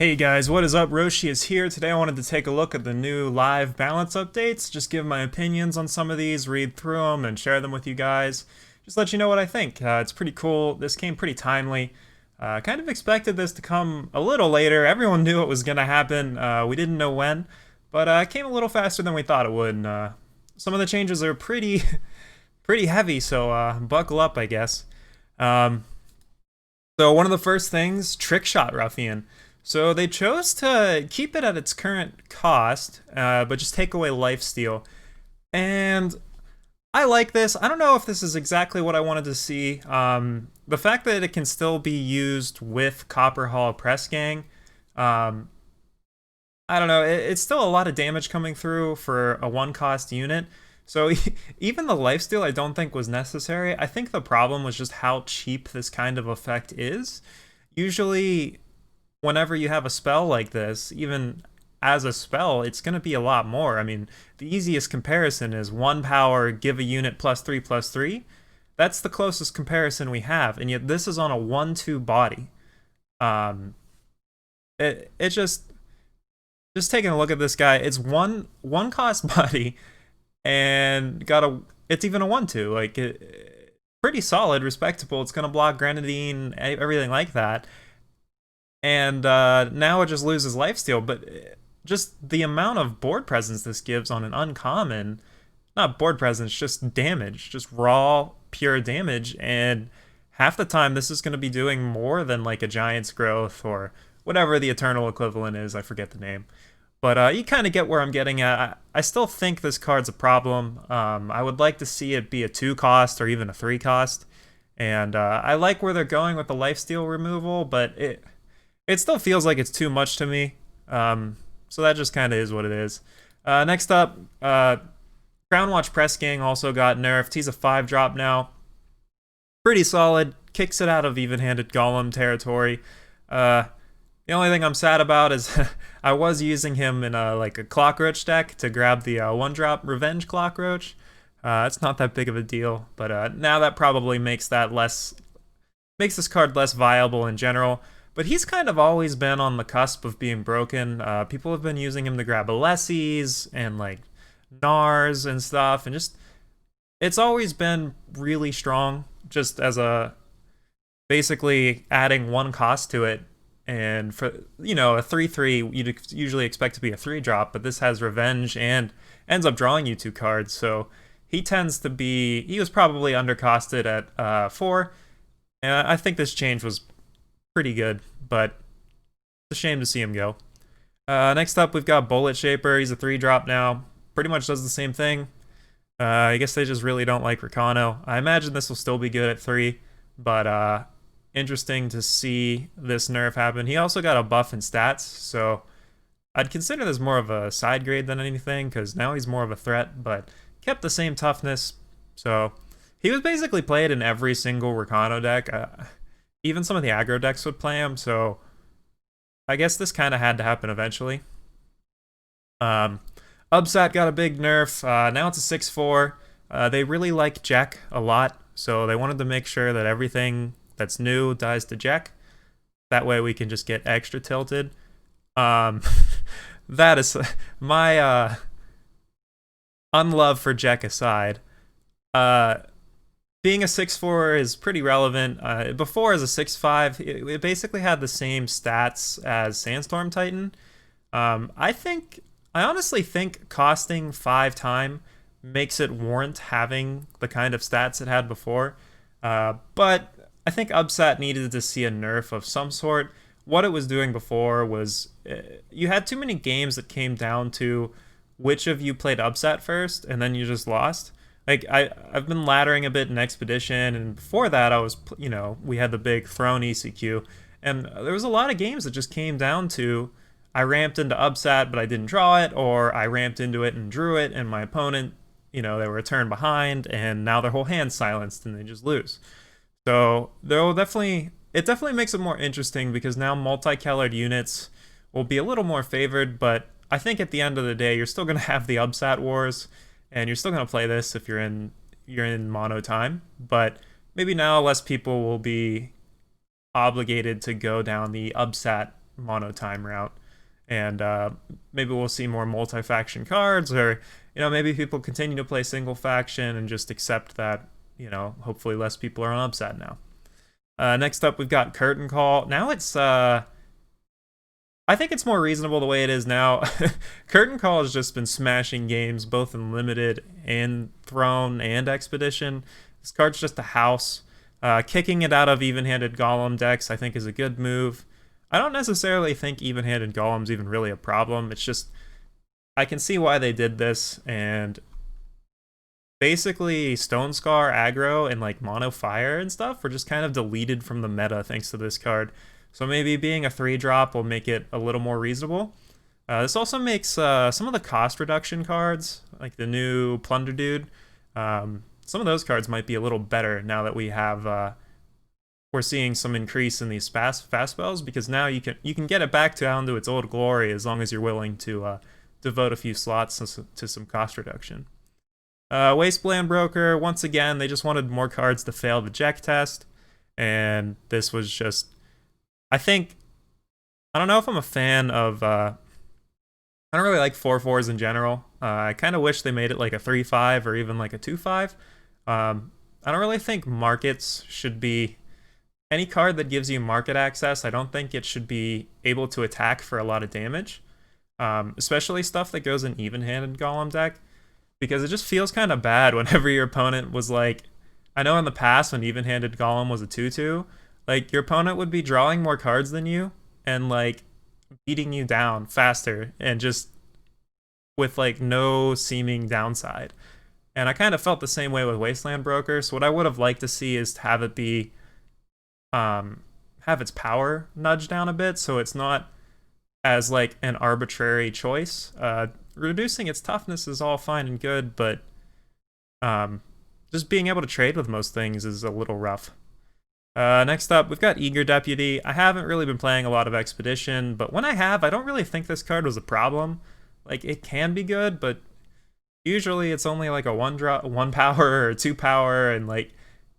Hey guys, what is up? Roshi is here. Today I wanted to take a look at the new live balance updates, just give my opinions on some of these, read through them, and share them with you guys. Just let you know what I think. It's pretty cool. This came pretty timely. Kind of expected this to come a little later. Everyone knew it was going to happen. We didn't know when, but it came a little faster than we thought it would. And, some of the changes are pretty, pretty heavy, so buckle up, I guess. Um, so one of the first things, Trick Shot Ruffian. So they chose to keep it at its current cost, but just take away Lifesteal. And I like this. I don't know if this is exactly what I wanted to see. The fact that it can still be used with Copper Hall Press Gang, um, I don't know. It's still a lot of damage coming through for a one-cost unit. So even the lifesteal I don't think was necessary. I think the problem was just how cheap this kind of effect is. Usually whenever you have a spell like this, even as a spell, it's going to be a lot more. I mean, the easiest comparison is 1 power, give a unit +3/+3. That's the closest comparison we have, and yet this is on a 1/2 body. Um, it just taking a look at this guy, it's one cost body, and it's even a 1/2. Like pretty solid, respectable. It's gonna block Grenadine, everything like that. And now it just loses lifesteal, but just the amount of board presence this gives on an uncommon, not board presence, just damage, just raw, pure damage, and half the time this is going to be doing more than like a Giant's Growth or whatever the Eternal equivalent is, I forget the name. But you kind of get where I'm getting at. I still think this card's a problem. I would like to see it be a 2 cost or even a 3 cost. And I like where they're going with the lifesteal removal, but it still feels like it's too much to me. So that just kind of is what it is. Next up, Crownwatch Press Gang also got nerfed. He's a 5-drop now. Pretty solid. Kicks it out of even-handed Golem territory. The only thing I'm sad about is I was using him in like a Clockroach deck to grab the 1-drop Revenge Clockroach. It's not that big of a deal, but now that probably makes this card less viable in general. But he's kind of always been on the cusp of being broken. People have been using him to grab Alessis and like Nars and stuff, and just it's always been really strong. Just as a basically adding 1 cost to it, and for a 3/3 you'd usually expect to be a 3-drop, but this has Revenge and ends up drawing you 2 cards. So he was probably undercosted at 4. And I think this change was pretty good, but it's a shame to see him go. Next up, we've got Bullet Shaper. He's a 3-drop now. Pretty much does the same thing. I guess they just really don't like Rakano. I imagine this will still be good at 3, but interesting to see this nerf happen. He also got a buff in stats, so I'd consider this more of a side grade than anything, because now he's more of a threat, but kept the same toughness. So he was basically played in every single Rakano deck. Even some of the aggro decks would play him, so I guess this kind of had to happen eventually. Ubsat got a big nerf. Now it's a 6/4. They really like Jack a lot, so they wanted to make sure that everything that's new dies to Jack. That way we can just get extra tilted. That is my unlove for Jack aside. Being a 6/4 is pretty relevant. Before, as a 6/5, it basically had the same stats as Sandstorm Titan. I honestly think costing 5 time makes it warrant having the kind of stats it had before. But I think Ubsat needed to see a nerf of some sort. What it was doing before was you had too many games that came down to which of you played Ubsat first, and then you just lost. Like, I've been laddering a bit in Expedition, and before that I was, we had the big Throne ECQ, and there was a lot of games that just came down to I ramped into Ubsat but I didn't draw it, or I ramped into it and drew it, and my opponent, they were a turn behind, and now their whole hand's silenced and they just lose. So it definitely makes it more interesting, because now multicolored units will be a little more favored, but I think at the end of the day, you're still going to have the Ubsat wars, and you're still going to play this if you're in mono time, but maybe now less people will be obligated to go down the Ubsat mono time route. And maybe we'll see more multi-faction cards, or maybe people continue to play single faction and just accept that hopefully less people are on Upsad now. Next up, we've got Curtain Call. Now it's I think it's more reasonable the way it is now. Curtain Call has just been smashing games both in Limited and Throne and Expedition. This card's just a house. Kicking it out of even-handed Golem decks I think is a good move. I don't necessarily think even-handed Golem's even really a problem. It's just, I can see why they did this, and basically Stone Scar aggro and like mono fire and stuff were just kind of deleted from the meta thanks to this card. So maybe being a 3-drop will make it a little more reasonable. This also makes some of the cost reduction cards, like the new Plunder Dude, some of those cards might be a little better now that we have we're seeing some increase in these fast spells, because now you can get it back down to its old glory as long as you're willing to devote a few slots to some cost reduction. Wasteland Broker, once again, they just wanted more cards to fail the Jack test, and this was just, I don't know if I'm a fan of, I don't really like 4/4s in general. I kind of wish they made it like a 3/5 or even like a 2/5. I don't really think markets should be, any card that gives you market access, I don't think it should be able to attack for a lot of damage. Especially stuff that goes in even-handed Golem deck, because it just feels kind of bad whenever your opponent was like, I know in the past when even-handed Golem was a 2/2, like your opponent would be drawing more cards than you and like beating you down faster and just with like no seeming downside. And I kind of felt the same way with Wasteland Broker. So what I would have liked to see is to have it be, have its power nudged down a bit, so it's not as like an arbitrary choice. Reducing its toughness is all fine and good, but just being able to trade with most things is a little rough. Next up, we've got Eager Deputy. I haven't really been playing a lot of Expedition, but when I have, I don't really think this card was a problem. Like, it can be good, but usually it's only like a 1 power or 2 power, and like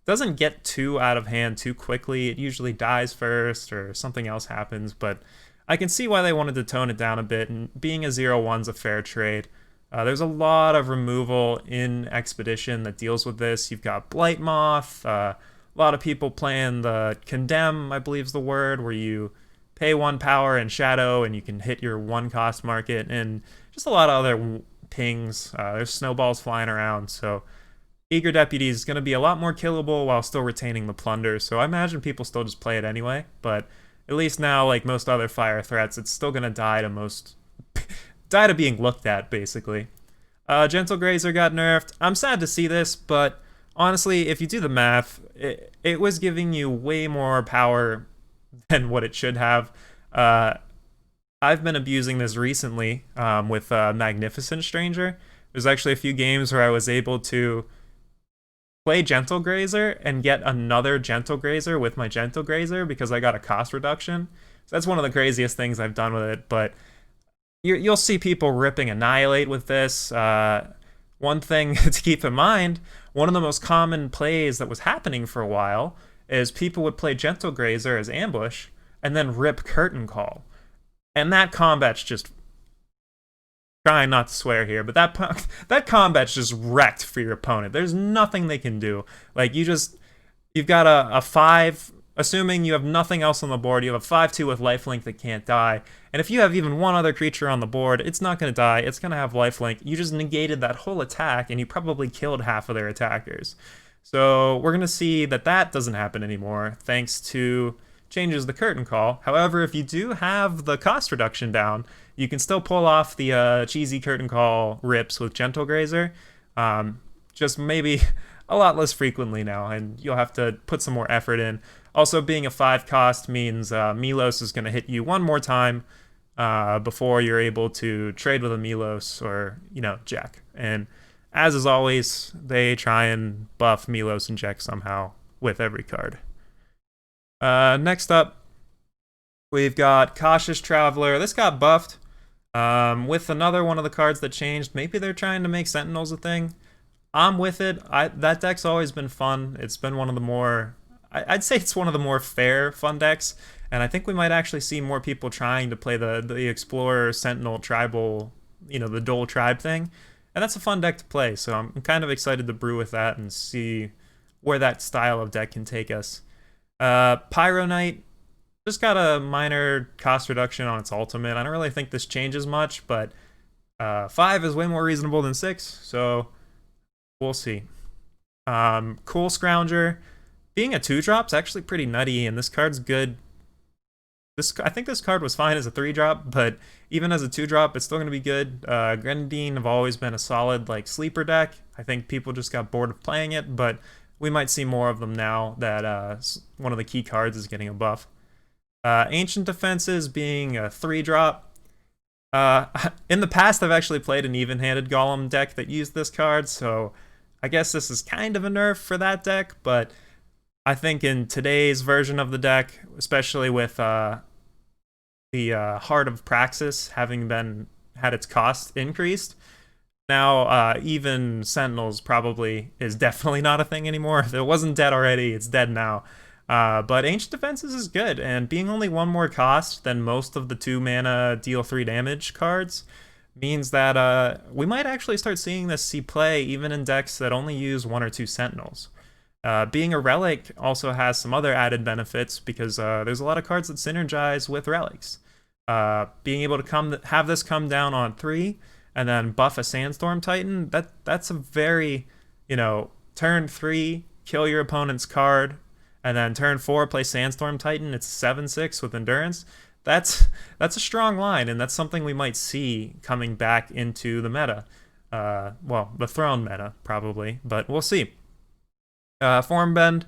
doesn't get too out of hand too quickly. It usually dies first or something else happens, but I can see why they wanted to tone it down a bit, and being a 0/1's a fair trade. There's a lot of removal in Expedition that deals with this. You've got Blight Moth, a lot of people playing the Condemn, I believe is the word, where you pay 1 power and Shadow and you can hit your 1 cost market, and just a lot of other pings. There's snowballs flying around, so Eager Deputy is going to be a lot more killable while still retaining the plunder, so I imagine people still just play it anyway, but at least now, like most other fire threats, it's still going to die to being looked at, basically. Gentle Grazer got nerfed. I'm sad to see this, but honestly, if you do the math, it was giving you way more power than what it should have. I've been abusing this recently with Magnificent Stranger. There's actually a few games where I was able to play Gentle Grazer and get another Gentle Grazer with my Gentle Grazer because I got a cost reduction. So that's one of the craziest things I've done with it, but you'll see people ripping Annihilate with this. One thing to keep in mind, one of the most common plays that was happening for a while is people would play Gentle Grazer as ambush and then rip Curtain Call. And that combat's just, trying not to swear here, but that combat's just wrecked for your opponent. There's nothing they can do. Like, you've got a 5, assuming you have nothing else on the board, you have a 5/2 with lifelink that can't die. And if you have even one other creature on the board, it's not going to die, it's going to have lifelink. You just negated that whole attack, and you probably killed half of their attackers. So we're going to see that doesn't happen anymore, thanks to changes the Curtain Call. However, if you do have the cost reduction down, you can still pull off the cheesy Curtain Call rips with Gentle Grazer, just maybe a lot less frequently now, and you'll have to put some more effort in. Also, being a 5 cost means Milos is going to hit you one more time before you're able to trade with a Milos or, Jack. And as is always, they try and buff Milos and Jack somehow with every card. Next up, we've got Cautious Traveler. This got buffed with another one of the cards that changed. Maybe they're trying to make Sentinels a thing. I'm with it. That deck's always been fun. It's been one of the more, I'd say it's one of the more fair fun decks. And I think we might actually see more people trying to play the Explorer, Sentinel, Tribal, the dual tribe thing. And that's a fun deck to play, so I'm kind of excited to brew with that and see where that style of deck can take us. Pyro Knight just got a minor cost reduction on its ultimate. I don't really think this changes much, but 5 is way more reasonable than 6, so we'll see. Cool Scrounger, being a 2-drop is actually pretty nutty, and this card's good. I think this card was fine as a 3-drop, but even as a 2-drop, it's still going to be good. Grenadine have always been a solid sleeper deck. I think people just got bored of playing it, but we might see more of them now that one of the key cards is getting a buff. Ancient Defenses being a 3-drop. In the past, I've actually played an even-handed Golem deck that used this card, so I guess this is kind of a nerf for that deck, but I think in today's version of the deck, especially with the Heart of Praxis having had its cost increased, now even Sentinels probably is definitely not a thing anymore. If it wasn't dead already, it's dead now. But Ancient Defenses is good, and being only 1 more cost than most of the 2-mana deal 3 damage cards means that we might actually start seeing this see play even in decks that only use 1 or 2 Sentinels. Being a relic also has some other added benefits because there's a lot of cards that synergize with relics. Being able to have this come down on 3 and then buff a Sandstorm Titan, that's a very, turn 3, kill your opponent's card, and then turn 4, play Sandstorm Titan, it's 7/6 with Endurance. That's a strong line, and that's something we might see coming back into the meta. Well, the Throne meta, probably, but we'll see. Form Bend,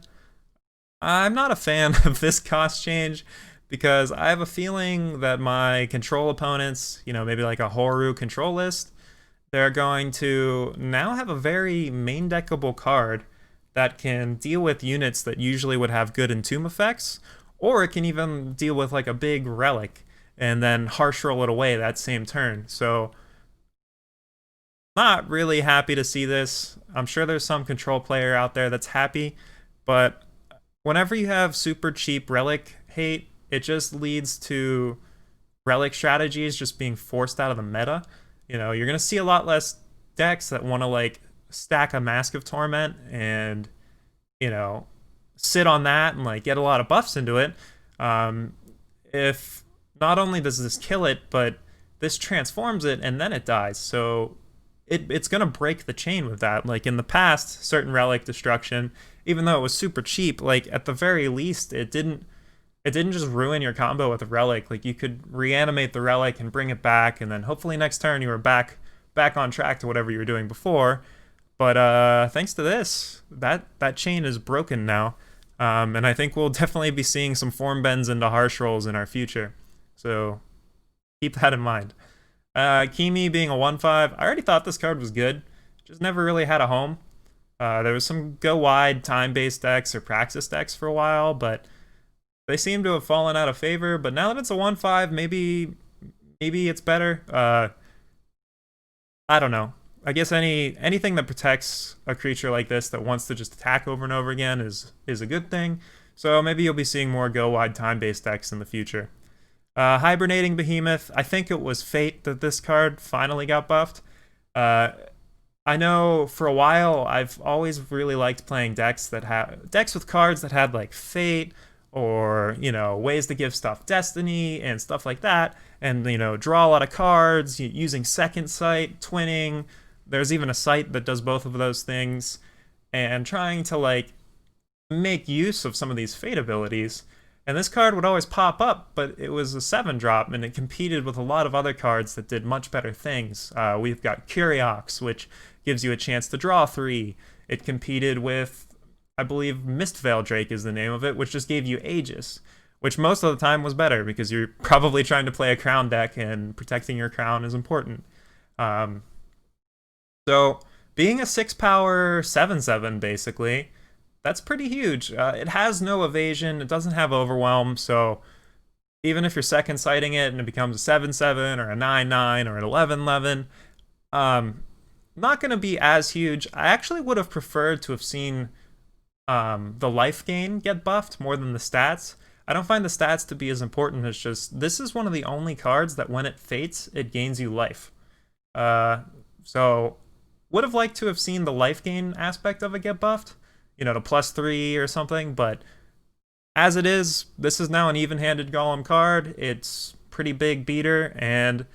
I'm not a fan of this cost change because I have a feeling that my control opponents, maybe like a Horu control list, they're going to now have a very main deckable card that can deal with units that usually would have good Entomb effects, or it can even deal with a big relic and then harsh roll it away that same turn. So not really happy to see this. I'm sure there's some control player out there that's happy, but whenever you have super cheap relic hate, it just leads to relic strategies just being forced out of the meta. You're gonna see a lot less decks that want to stack a Mask of Torment and sit on that and get a lot of buffs into it. If not only does this kill it, but this transforms it and then it dies. So it's gonna break the chain with that. In the past, certain relic destruction, even though it was super cheap, at the very least, it didn't just ruin your combo with a relic. You could reanimate the relic and bring it back, and then hopefully next turn you were back on track to whatever you were doing before. But thanks to this, that chain is broken now, and I think we'll definitely be seeing some form bends into harsh rolls in our future. So keep that in mind. Kimi being a 1/5, I already thought this card was good, just never really had a home. There was some go wide time-based decks or Praxis decks for a while, but they seem to have fallen out of favor. But now that it's a 1/5, maybe it's better. I don't know. I guess anything that protects a creature like this that wants to just attack over and over again is a good thing. So maybe you'll be seeing more go wide time-based decks in the future. Hibernating Behemoth, I think it was fate that this card finally got buffed. I know for a while I've always really liked playing decks with cards that had fate or ways to give stuff destiny and stuff like that, and draw a lot of cards using Second Sight, twinning. There's even a sight that does both of those things, and trying to make use of some of these fate abilities. And this card would always pop up, but it was a 7-drop, and it competed with a lot of other cards that did much better things. We've got Curiox, which gives you a chance to draw 3. It competed with, I believe, Mistveil Drake is the name of it, which just gave you Aegis, which most of the time was better because you're probably trying to play a crown deck, and protecting your crown is important. So being a 6-power 7/7, basically, that's pretty huge. It has no evasion, it doesn't have overwhelm, so even if you're second sighting it and it becomes a 7/7 or a 9/9 or an 11/11, not going to be as huge. I actually would have preferred to have seen the life gain get buffed more than the stats. I don't find the stats to be as important. It's just this is one of the only cards that when it fates, it gains you life. So would have liked to have seen the life gain aspect of it get buffed, you know, to +3 or something, but as it is, this is now an even-handed Golem card. It's pretty big beater, and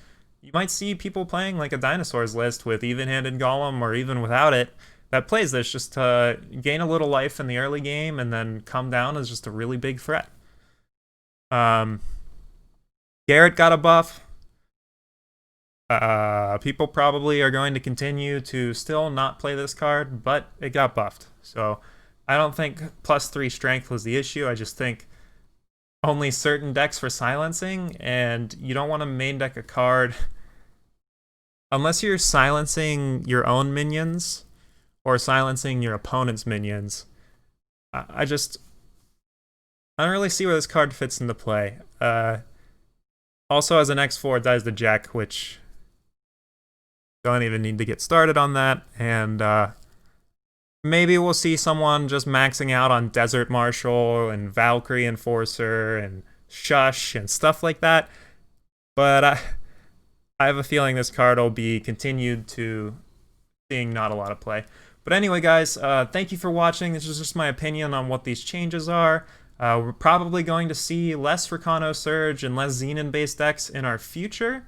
you might see people playing like a Dinosaurs list with even-handed Golem, or even without it, that plays this just to gain a little life in the early game and then come down as just a really big threat. Garrett got a buff. People probably are going to continue to still not play this card, but it got buffed. So I don't think +3 strength was the issue. I just think only certain decks for silencing, and you don't want to main deck a card unless you're silencing your own minions or silencing your opponent's minions. I don't really see where this card fits into play. Also, as an X4, dies the Jack, which don't even need to get started on that. And maybe we'll see someone just maxing out on Desert Marshal and Valkyrie Enforcer and Shush and stuff like that. But I have a feeling this card will be continued to seeing not a lot of play. But anyway, guys, thank you for watching. This is just my opinion on what these changes are. We're probably going to see less Rakano Surge and less Xenon-based decks in our future.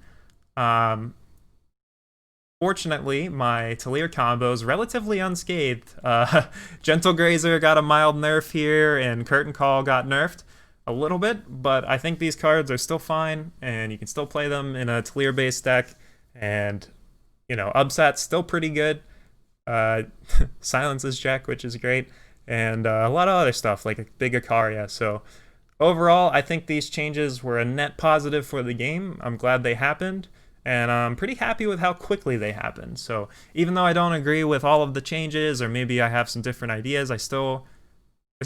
Fortunately, my Taliyar combo is relatively unscathed. Gentle Grazer got a mild nerf here, and Curtain Call got nerfed a little bit, but I think these cards are still fine, and you can still play them in a Taliyar-based deck, and, you know, Upsat's still pretty good. Silences Jack, which is great, and a lot of other stuff, like a big Ikaria. So overall, I think these changes were a net positive for the game. I'm glad they happened. And I'm pretty happy with how quickly they happened. So even though I don't agree with all of the changes, or maybe I have some different ideas, I still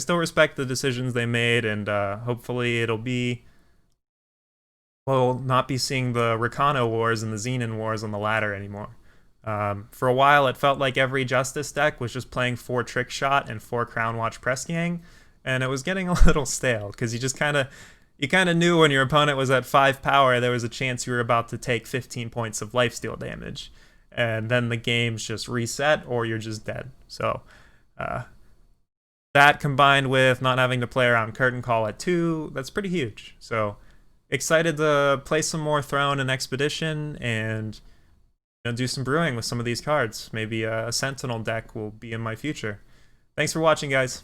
respect the decisions they made, and hopefully we'll not be seeing the Rakano Wars and the Xenon Wars on the ladder anymore. For a while, it felt like every Justice deck was just playing 4 Trick Shot and 4 Crown Watch Press Gang, and it was getting a little stale, because you kind of knew when your opponent was at 5 power, there was a chance you were about to take 15 points of lifesteal damage. And then the game's just reset, or you're just dead. So that combined with not having to play around Curtain Call at 2, that's pretty huge. So excited to play some more Throne and Expedition, and do some brewing with some of these cards. Maybe a Sentinel deck will be in my future. Thanks for watching, guys.